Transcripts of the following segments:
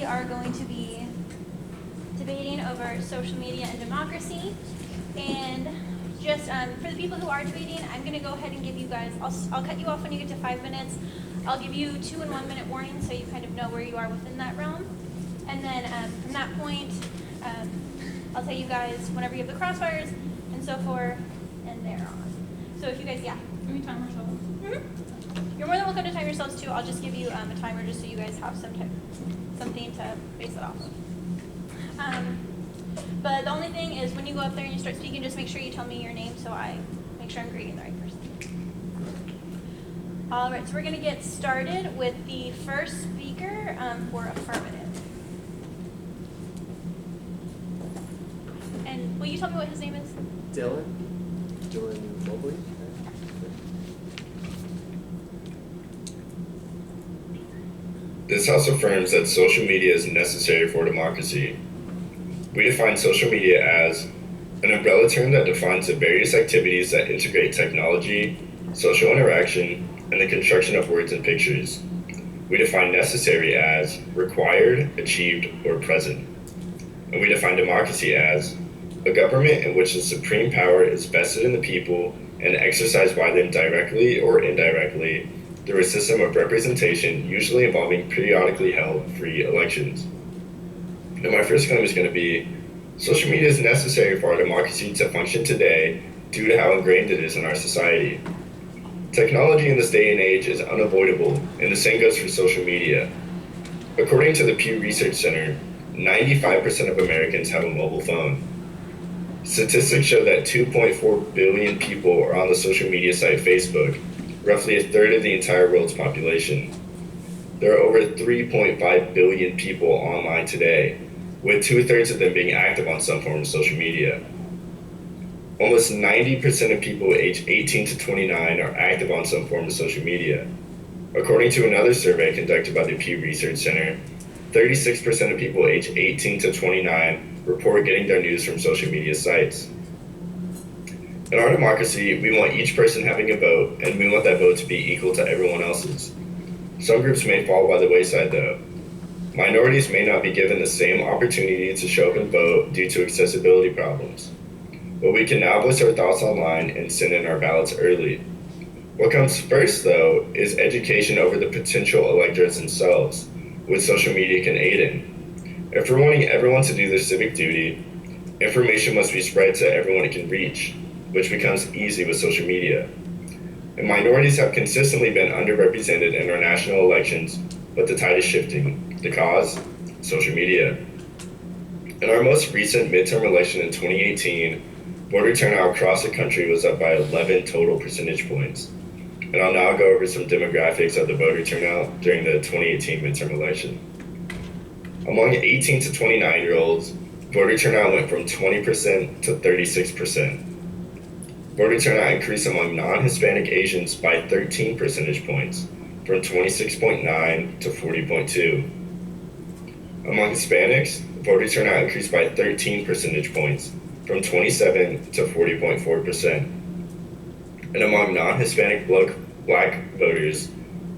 are going to be debating over social media and democracy. And just for the people who are debating, I'm going to go ahead and give you guys, I'll cut you off when you get to 5 minutes. I'll give you 2 and 1 minute warnings so you kind of know where you are within that realm. And then from that point, I'll tell you guys whenever you have the crossfires and so forth, and thereon. So if you guys, yeah. Can we time ourselves? Mm-hmm. You're more than welcome to time yourselves too. I'll just give you a timer just so you guys have something to base it off of. But the only thing is when you go up there and you start speaking, just make sure you tell me your name so I make sure I'm greeting the right person. All right, so we're going to get started with the first speaker for affirmative. And will you tell me what his name is? Dylan Mobley. This House affirms that social media is necessary for democracy. We define social media as an umbrella term that defines the various activities that integrate technology, social interaction, and the construction of words and pictures. We define necessary as required, achieved, or present. And we define democracy as a government in which the supreme power is vested in the people and exercised by them directly or indirectly through a system of representation, usually involving periodically held free elections. And my first claim is going to be, social media is necessary for our democracy to function today due to how ingrained it is in our society. Technology in this day and age is unavoidable, and the same goes for social media. According to the Pew Research Center, 95% of Americans have a mobile phone. Statistics show that 2.4 billion people are on the social media site Facebook, roughly a third of the entire world's population. There are over 3.5 billion people online today, with 2/3 of them being active on some form of social media. Almost 90% of people aged 18 to 29 are active on some form of social media. According to another survey conducted by the Pew Research Center, 36% of people aged 18 to 29 report getting their news from social media sites. In our democracy, we want each person having a vote, and we want that vote to be equal to everyone else's. Some groups may fall by the wayside, though. Minorities may not be given the same opportunity to show up and vote due to accessibility problems. But we can now voice our thoughts online and send in our ballots early. What comes first, though, is education over the potential electors themselves, which social media can aid in. If we're wanting everyone to do their civic duty, information must be spread to everyone it can reach, which becomes easy with social media. And minorities have consistently been underrepresented in our national elections, but the tide is shifting. The cause? Social media. In our most recent midterm election in 2018, voter turnout across the country was up by 11 total percentage points. And I'll now go over some demographics of the voter turnout during the 2018 midterm election. Among 18 to 29-year-olds, voter turnout went from 20% to 36%. Voter turnout increased among non-Hispanic Asians by 13 percentage points, from 26.9 to 40.2. Among Hispanics, voter turnout increased by 13 percentage points, from 27 to 40.4%. And among non-Hispanic black voters,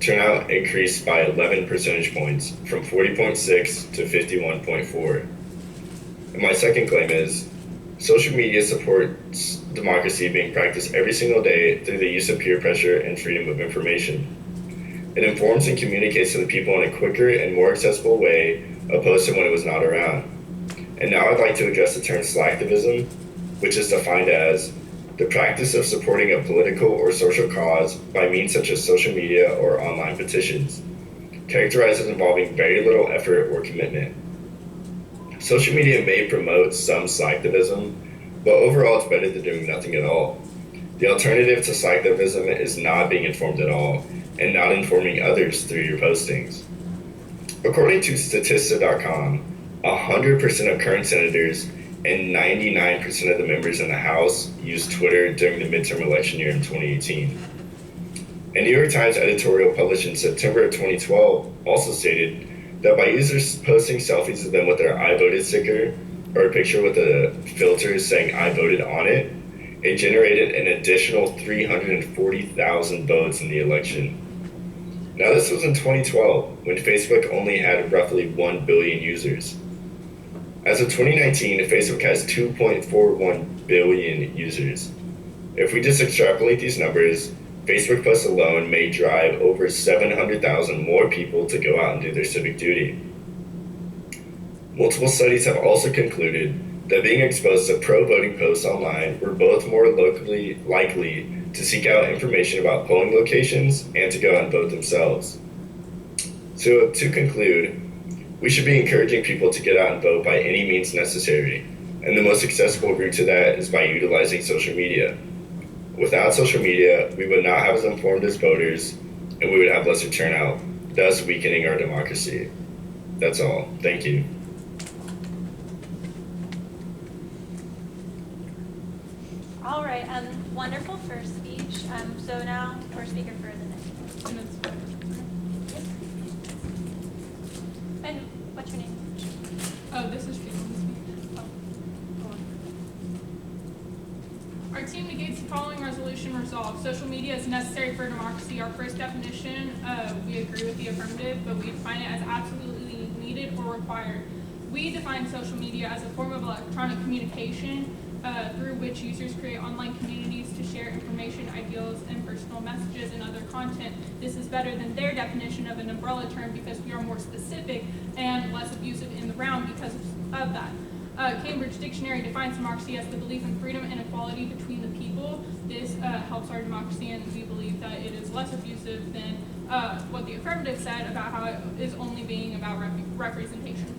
turnout increased by 11 percentage points, from 40.6 to 51.4. And my second claim is, social media supports democracy being practiced every single day through the use of peer pressure and freedom of information. It informs and communicates to the people in a quicker and more accessible way, opposed to when it was not around. And now I'd like to address the term slacktivism, which is defined as the practice of supporting a political or social cause by means such as social media or online petitions, characterized as involving very little effort or commitment. Social media may promote some slacktivism, but overall it's better than doing nothing at all. The alternative to slacktivism is not being informed at all and not informing others through your postings. According to Statista.com, 100% of current senators and 99% of the members in the House used Twitter during the midterm election year in 2018. A New York Times editorial published in September of 2012 also stated that by users posting selfies of them with their I voted sticker or a picture with a filter saying I voted on it, it generated an additional 340,000 votes in the election. Now, this was in 2012, when Facebook only had roughly 1 billion users. As of 2019, Facebook has 2.41 billion users. If we just extrapolate these numbers, Facebook posts alone may drive over 700,000 more people to go out and do their civic duty. Multiple studies have also concluded that being exposed to pro-voting posts online were both more locally likely to seek out information about polling locations and to go out and vote themselves. So to conclude, we should be encouraging people to get out and vote by any means necessary, and the most accessible route to that is by utilizing social media. Without social media, we would not have as informed as voters, and we would have lesser turnout, thus weakening our democracy. That's all. Thank you. All right, wonderful first speech. So now, our speaker for the next one. And what's your name? Oh, this is Caitlin's speech. Oh, go on. Our team negates the following resolution resolved. Social media is necessary for democracy. Our first definition, we agree with the affirmative, but we define it as absolutely needed or required. We define social media as a form of electronic communication through which users create online communities to share information, ideals, and personal messages and other content. This is better than their definition of an umbrella term because we are more specific and less abusive in the round because of that. Cambridge Dictionary defines democracy as the belief in freedom and equality between the people. This helps our democracy, and we believe that it is less abusive than what the affirmative said about how it is only being about representation.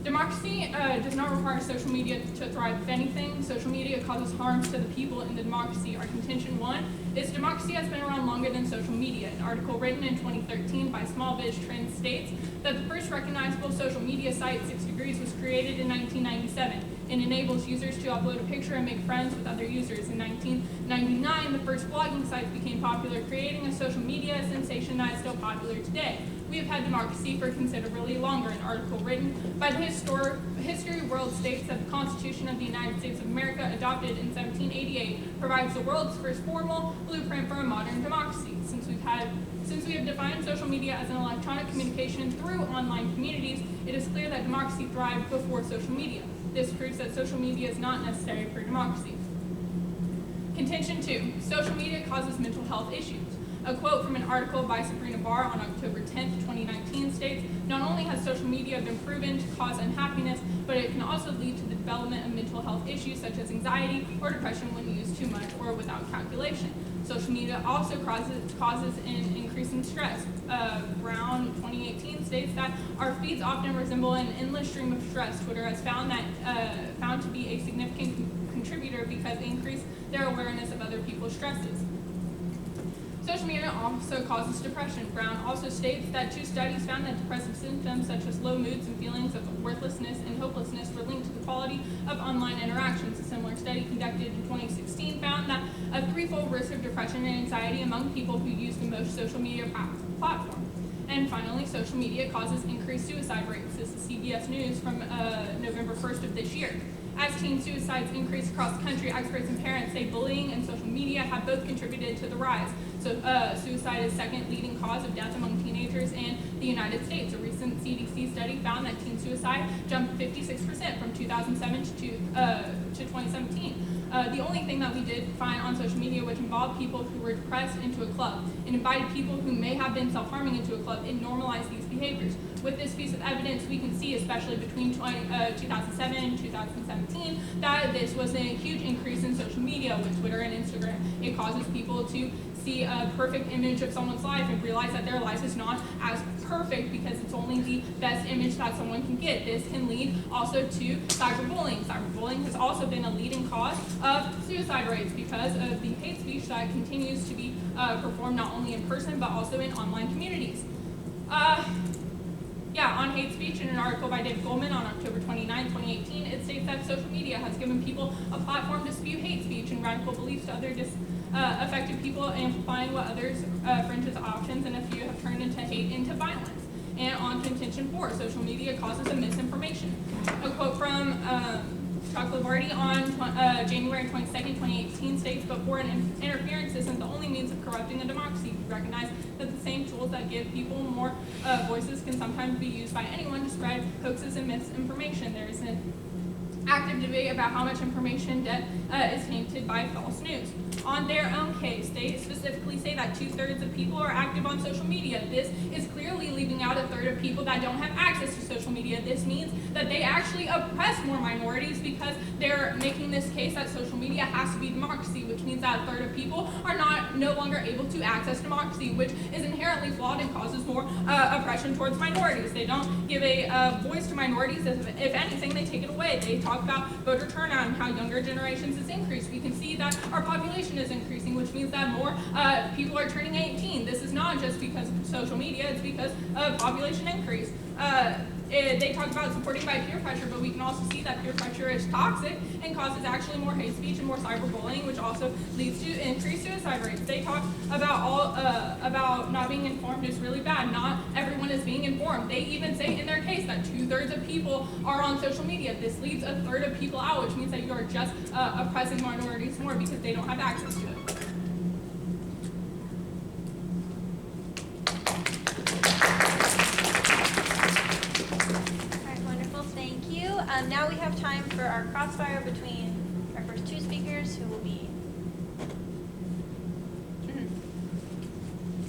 Democracy does not require social media to thrive. If anything, social media causes harms to the people in the democracy. Our contention one is democracy has been around longer than social media. An article written in 2013 by Small Biz Trends states that the first recognizable social media site, 6 Degrees, was created in 1997. It enables users to upload a picture and make friends with other users. In 1999, the first blogging sites became popular, creating a social media sensation that is still popular today. We have had democracy for considerably longer. An article written by the History World states that the Constitution of the United States of America, adopted in 1788, provides the world's first formal blueprint for a modern democracy. Since we have defined social media as an electronic communication through online communities, it is clear that democracy thrived before social media. This proves that social media is not necessary for democracy. Contention 2, social media causes mental health issues. A quote from an article by Sabrina Barr on October 10, 2019 states, "Not only has social media been proven to cause unhappiness, but it can also lead to the development of mental health issues such as anxiety or depression when used too much or without calculation. Social media also causes an increase in stress." Brown 2018 states that our feeds often resemble an endless stream of stress. Twitter has found to be a significant contributor because it increased their awareness of other people's stresses. Social media also causes depression. Brown also states that 2 studies found that depressive symptoms such as low moods and feelings of worthlessness and hopelessness were linked to the quality of online interactions. A similar study conducted in 2016 found that a threefold risk of depression and anxiety among people who use the most social media platforms. And finally, social media causes increased suicide rates. This is CBS News from November 1st of this year. As teen suicides increase across the country, experts and parents say bullying and social media have both contributed to the rise. So suicide is second leading cause of death among teenagers in the United States. A recent CDC study found that teen suicide jumped 56% from 2007 to 2017. The only thing that we did find on social media which involved people who were depressed into a club. It invited people who may have been self-harming into a club and normalized these behaviors. With this piece of evidence, we can see, especially between 2007 and 2017, that this was a huge increase in social media with Twitter and Instagram. It causes people to see a perfect image of someone's life and realize that their life is not as perfect because it's only the best image that someone can get. This can lead also to cyberbullying. Cyberbullying has also been a leading cause of suicide rates because of the hate speech that continues to be performed not only in person but also in online communities. On hate speech, in an article by David Goldman on October 29, 2018, it states that social media has given people a platform to spew hate speech and radical beliefs to other affected people, amplifying what others fringes options, and a few have turned into hate into violence. And on contention 4, social media causes a misinformation. A quote from Chuck Lavardi on January 22nd, 2018 states, but foreign interference isn't the only means of corrupting a democracy. We recognize that the same tools that give people more voices can sometimes be used by anyone to spread hoaxes and misinformation. There is an active debate about how much information is tainted by false news. On their own case, they specifically say that 2/3 of people are active on social media. This is clearly leaving out 1/3 of people that don't have access to social media. This means that they actually oppress more minorities because they're making this case that social media has to be democracy, which means that 1/3 of people are no longer able to access democracy, which is inherently flawed and causes more oppression towards minorities. They don't give a voice to minorities. If anything, they take it away. They talk about voter turnout and how younger generations is increased. We can see that our population is increasing, which means that more people are turning 18. This is not just because of social media, it's because of population increase. They talk about supporting by peer pressure, but we can also see that peer pressure is toxic and causes actually more hate speech and more cyberbullying, which also leads to increased suicide rates. They talk about not being informed is really bad. Not everyone is being informed. They even say in their case that 2/3 of people are on social media. This leaves 1/3 of people out, which means that you are just oppressing minorities more because they don't have access to it. Now we have time for our crossfire between our first two speakers, who will be.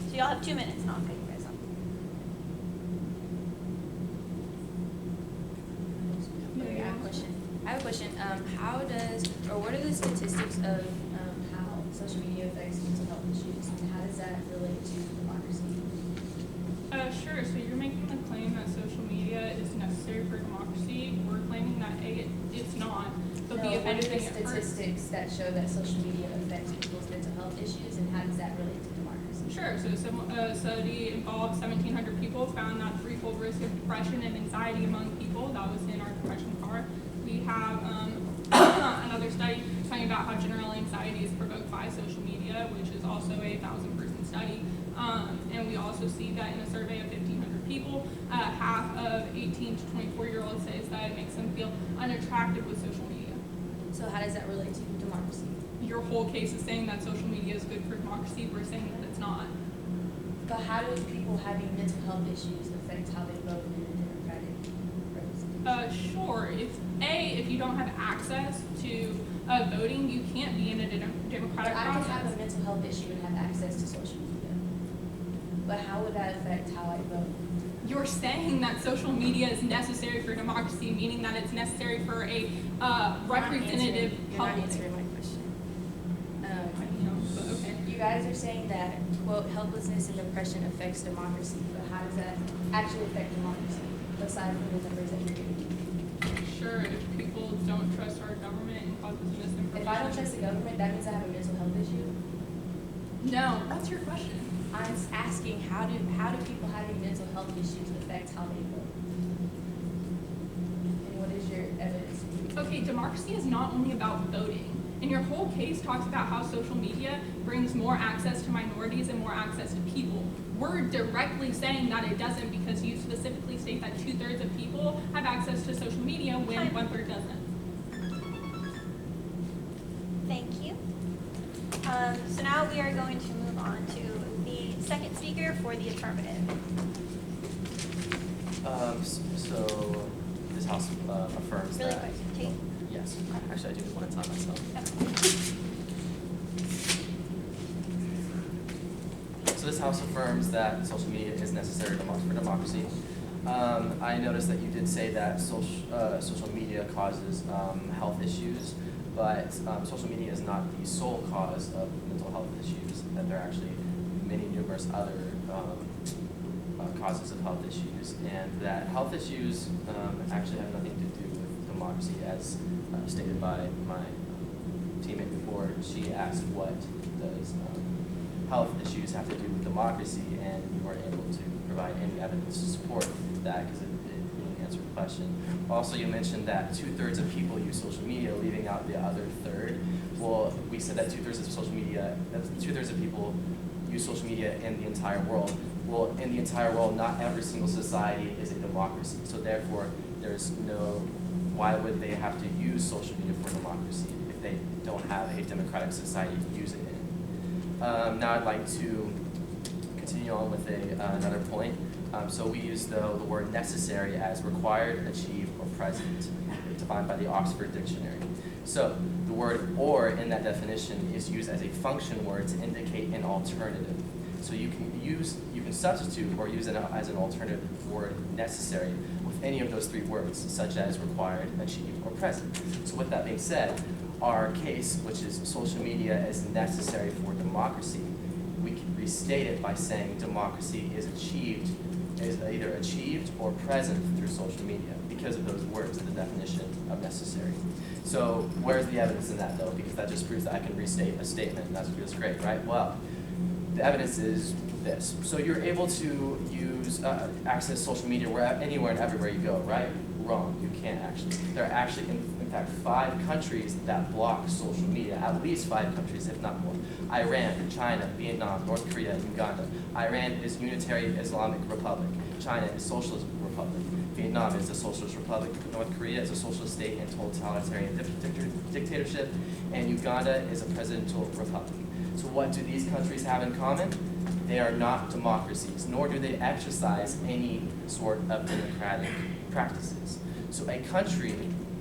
So y'all have 2 minutes, and I'll cut you guys off. Okay, I have a question. What are the statistics of how social media affects mental health issues, and how does that relate to democracy? Sure. So you're making the claim that social media is necessary for democracy. We're claiming that it's not. But No, if what are the anything, it hurts. statistics that show that social media affects people's mental health issues, and how does that relate to democracy? Sure. So a study involved 1,700 people, found that threefold risk of depression and anxiety among people. That was in our depression card. We have another study talking about how general anxiety is provoked by social media, which is also a 1,000-person study. And we also see that in a survey of 1,500 people, half of 18 to 24-year-olds says that it makes them feel unattractive with social media. So how does that relate to democracy? Your whole case is saying that social media is good for democracy. We're saying that it's not. But how do people having mental health issues affect how they vote in a democratic representation? Sure. If you don't have access to voting, you can't be in a democratic I can process. have a mental health issue and have access to social media. But how would that affect how I vote? You're saying that social media is necessary for democracy, meaning that it's necessary for a representative You're not public. answering my question. But okay. You guys are saying that, quote, helplessness and depression affects democracy, but how does that actually affect democracy, aside from the numbers that you're giving? Sure, if people don't trust our government and causes misinformation. If I don't trust the government, that means I have a mental health issue. No, what's your question? I'm asking, how do people having mental health issues affect how they vote? And what is your evidence? Okay, democracy is not only about voting. And your whole case talks about how social media brings more access to minorities and more access to people. We're directly saying that it doesn't because you specifically state that 2/3 of people have access to social media when 1/3 doesn't. Thank you. So now we are going to move on to the second speaker for the affirmative. So this house affirms Really that. quick, Tate. Yes, actually I do want to time myself. So this house affirms that social media is necessary for democracy. I noticed that you did say that social media causes health issues, but social media is not the sole cause of mental health issues. That there are actually many numerous other causes of health issues, and that health issues actually have nothing to do with democracy, as stated by my teammate before. She asked, what does health issues have to do with democracy, and you weren't able to provide any evidence to support that because it really answered the question. Also, you mentioned that 2/3 of people use social media, leaving out the other third. Well, we said that 2/3 of social media, that's 2/3 of people use social media in the entire world. Well, in the entire world, not every single society is a democracy. So therefore, there's no why would they have to use social media for democracy if they don't have a democratic society to use it in? Now I'd like to continue on with another point. So we use the word necessary as required, achieved, or present, defined by the Oxford Dictionary. So the word or in that definition is used as a function word to indicate an alternative. So you can substitute or use it as an alternative word necessary with any of those three words, such as required, achieved, or present. So with that being said, our case, which is social media is necessary for democracy, we can restate it by saying democracy is either achieved or present through social media because of those words in the definition of necessary. So where's the evidence in that though? Because that just proves that I can restate a statement, and that's great, right? Well, the evidence is this. So you're able to access social media anywhere and everywhere you go, right? Wrong, you can't actually. There are actually, in fact, 5 countries that block social media, at least 5 countries, if not more. Iran, China, Vietnam, North Korea, Uganda. Iran is Unitary Islamic Republic. China is Socialist Republic. Vietnam is a Socialist Republic. North Korea is a socialist state and totalitarian dictatorship. And Uganda is a presidential republic. So what do these countries have in common? They are not democracies, nor do they exercise any sort of democratic practices. So a country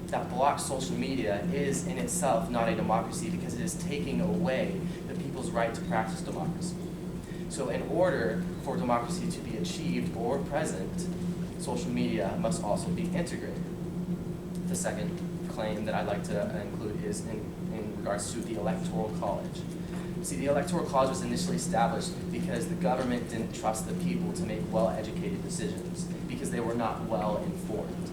that blocks social media is in itself not a democracy because it is taking away the people's right to practice democracy. So in order for democracy to be achieved or present, social media must also be integrated. The second claim that I'd like to include is in regards to the Electoral College. See, the Electoral College was initially established because the government didn't trust the people to make well-educated decisions because they were not well-informed.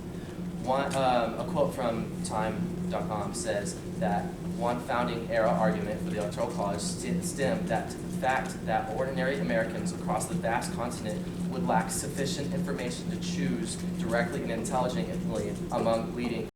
A quote from Time.com says that one founding era argument for the Electoral College stemmed that the fact that ordinary Americans across the vast continent would lack sufficient information to choose directly and intelligently among leading